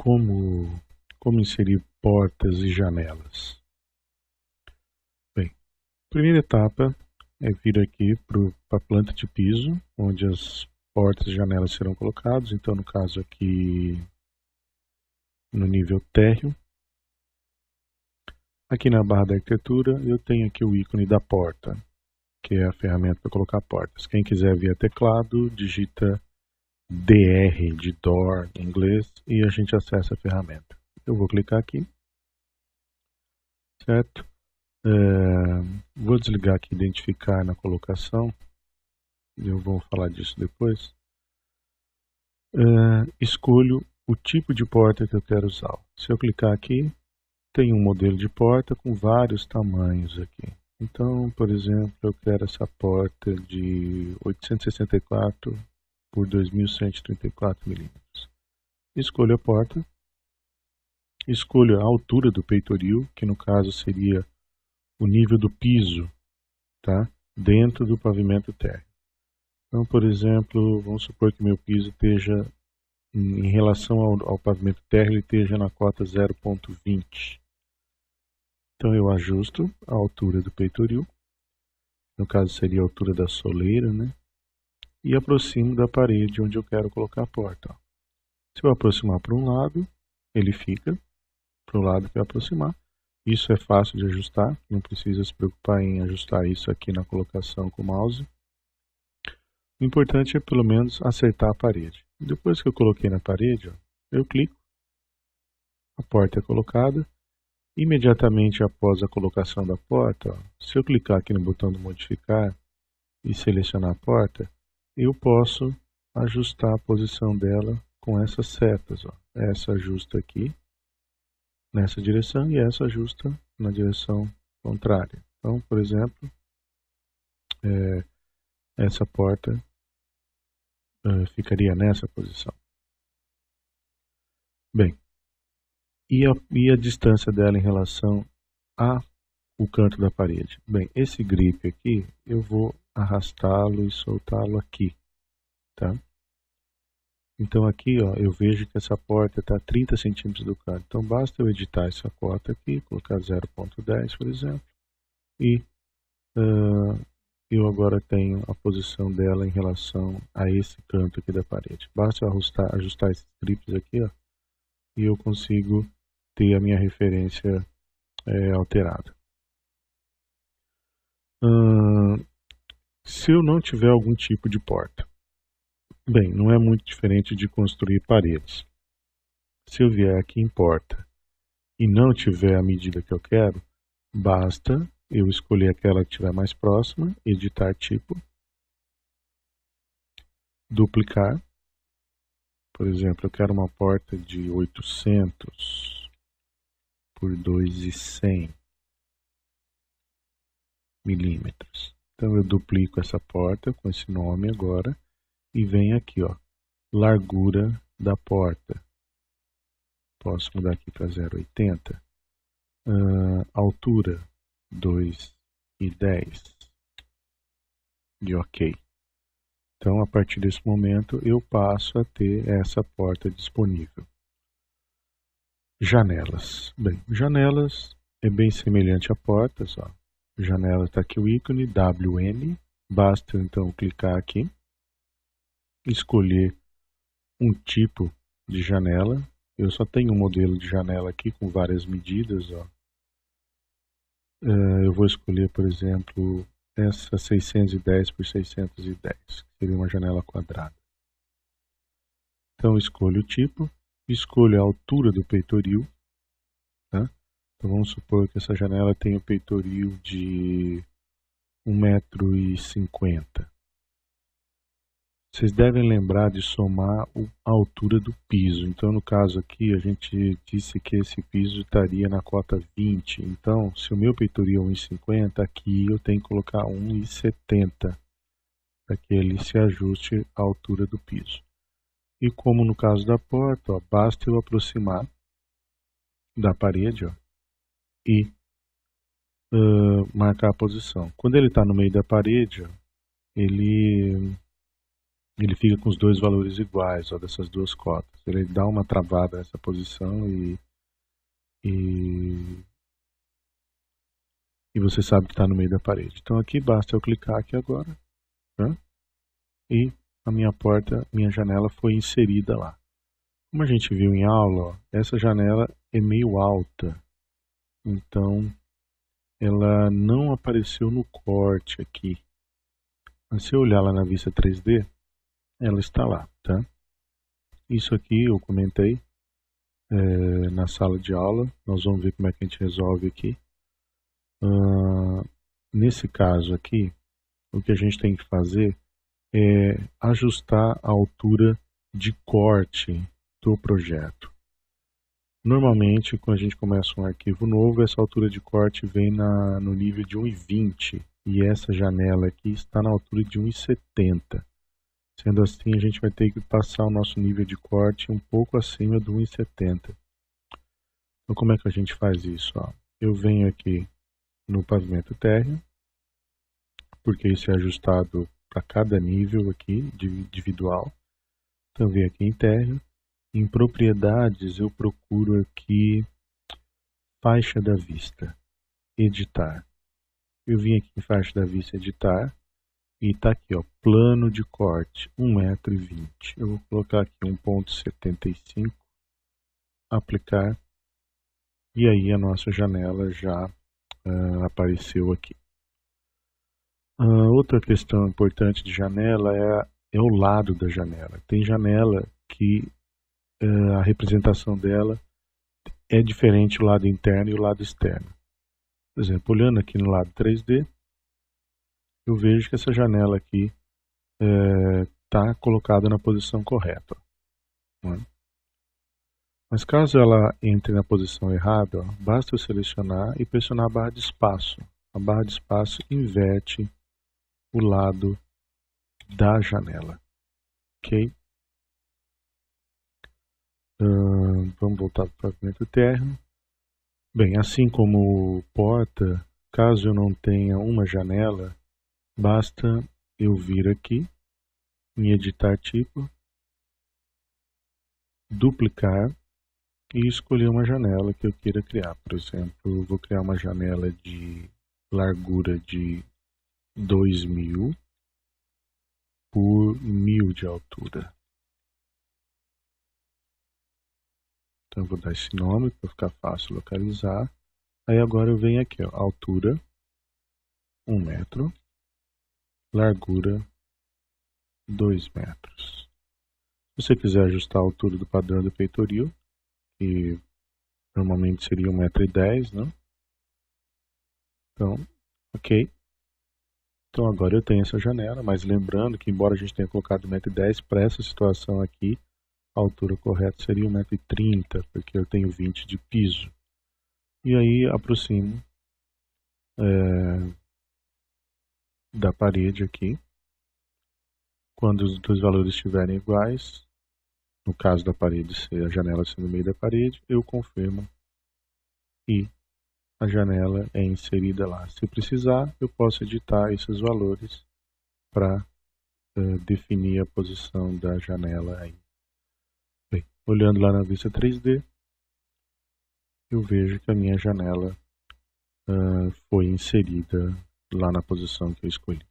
como inserir portas e janelas. Bem, a primeira etapa é vir aqui para a planta de piso, onde as portas e janelas serão colocadas. Então, no caso aqui, no nível térreo. Aqui na barra da arquitetura, eu tenho aqui o ícone da porta, que é a ferramenta para colocar portas. Quem quiser via teclado, digita DR de door em inglês e a gente acessa a ferramenta. Eu vou clicar aqui, certo? Vou desligar aqui identificar na colocação, eu vou falar disso depois. Escolho o tipo de porta que eu quero usar. Se eu clicar aqui, tem um modelo de porta com vários tamanhos aqui. Então, por exemplo, eu quero essa porta de 864 por 2134 milímetros. Escolho a porta, escolho a altura do peitoril, que no caso seria o nível do piso, tá? Dentro do pavimento térreo. Então, por exemplo, vamos supor que meu piso esteja, em relação ao pavimento térreo, ele esteja na cota 0,20. Então eu ajusto a altura do peitoril, no caso seria a altura da soleira, né? E aproximo da parede onde eu quero colocar a porta. Se eu aproximar para um lado, ele fica para o lado que eu aproximar. Isso é fácil de ajustar, não precisa se preocupar em ajustar isso aqui na colocação com o mouse. O importante é pelo menos acertar a parede. Depois que eu coloquei na parede, ó, eu clico, a porta é colocada. Imediatamente após a colocação da porta, ó, se eu clicar aqui no botão de modificar e selecionar a porta, eu posso ajustar a posição dela com essas setas. Ó. Essa ajusta aqui nessa direção e essa ajusta na direção contrária. Então, por exemplo, essa porta ficaria nessa posição. Bem, e a distância dela em relação ao canto da parede? Bem, esse grip aqui, eu vou arrastá-lo e soltá-lo aqui, tá? Então aqui, ó, eu vejo que essa porta está a 30 centímetros do canto. Então basta eu editar essa cota aqui, colocar 0,10, por exemplo, e eu agora tenho a posição dela em relação a esse canto aqui da parede. Basta eu ajustar esses grips aqui, ó, e eu consigo ter a minha referência alterada. Se eu não tiver algum tipo de porta, bem, não é muito diferente de construir paredes. Se eu vier aqui em porta e não tiver a medida que eu quero, basta eu escolher aquela que estiver mais próxima, editar tipo, duplicar. Por exemplo, eu quero uma porta de 800 por 2,100 milímetros. Então eu duplico essa porta com esse nome agora e venho aqui, ó, largura da porta. Posso mudar aqui para 0,80. Altura 2,10 de OK. Então, a partir desse momento, eu passo a ter essa porta disponível. Janelas. Bem, janelas é bem semelhante a portas. Ó. Janela está aqui o ícone WN. Basta então clicar aqui, escolher um tipo de janela. Eu só tenho um modelo de janela aqui com várias medidas. Ó. Eu vou escolher, por exemplo, essa 610 por 610, que seria uma janela quadrada. Então escolho o tipo, escolho a altura do peitoril. Tá? Então vamos supor que essa janela tem o peitoril de 1,50 m. Vocês devem lembrar de somar a altura do piso. Então no caso aqui a gente disse que esse piso estaria na cota 20. Então se o meu peitoril é 1,50 m, aqui eu tenho que colocar 1,70 m para que ele se ajuste à altura do piso. E como no caso da porta, ó, basta eu aproximar da parede, ó, e marcar a posição. Quando ele está no meio da parede, ó, ele ele fica com os dois valores iguais, ó, dessas duas cotas. Ele dá uma travada nessa posição e você sabe que está no meio da parede. Então aqui basta eu clicar aqui agora, né? E a minha porta, minha janela foi inserida lá. Como a gente viu em aula, ó, essa janela é meio alta, então ela não apareceu no corte aqui. Mas se eu olhar lá na vista 3D, ela está lá, tá? Isso aqui eu comentei na sala de aula, nós vamos ver como é que a gente resolve aqui. Nesse caso aqui, o que a gente tem que fazer é ajustar a altura de corte do projeto. Normalmente, quando a gente começa um arquivo novo, essa altura de corte vem no nível de 1,20 e essa janela aqui está na altura de 1,70. Sendo assim, a gente vai ter que passar o nosso nível de corte um pouco acima do 1,70. Então, como é que a gente faz isso? Ó, eu venho aqui no pavimento térreo, porque isso é ajustado para cada nível aqui, individual. Então, eu venho aqui em térreo. Em propriedades, eu procuro aqui faixa da vista, editar. Eu vim aqui em faixa da vista, editar, e está aqui, ó, plano de corte, 1,20 m. Eu vou colocar aqui 1,75, aplicar, e aí a nossa janela já apareceu aqui. Outra questão importante de janela é o lado da janela. Tem janela que a representação dela é diferente o lado interno e o lado externo. Por exemplo, olhando aqui no lado 3D, eu vejo que essa janela aqui está colocada na posição correta. Né? Mas caso ela entre na posição errada, ó, basta eu selecionar e pressionar a barra de espaço. A barra de espaço inverte o lado da janela. Ok? Vamos voltar para o pavimento térreo. Bem, assim como porta, caso eu não tenha uma janela, basta eu vir aqui em editar tipo, duplicar e escolher uma janela que eu queira criar. Por exemplo, eu vou criar uma janela de largura de 2000 por 1000 de altura. Então eu vou dar esse nome para ficar fácil localizar. Aí agora eu venho aqui, ó, altura 1 metro, largura 2 metros. Se você quiser ajustar a altura do padrão do peitoril, que normalmente seria 1,10 m, né? Então, ok. Então agora eu tenho essa janela, mas lembrando que embora a gente tenha colocado 1,10 m, para essa situação aqui, a altura correta seria 1,30 m, porque eu tenho 20 de piso. E aí aproximo da parede aqui. Quando os dois valores estiverem iguais, no caso da parede ser a janela ser no meio da parede, eu confirmo e a janela é inserida lá. Se precisar, eu posso editar esses valores para definir a posição da janela aí. Bem, olhando lá na vista 3D, eu vejo que a minha janela foi inserida lá na posição que eu escolhi.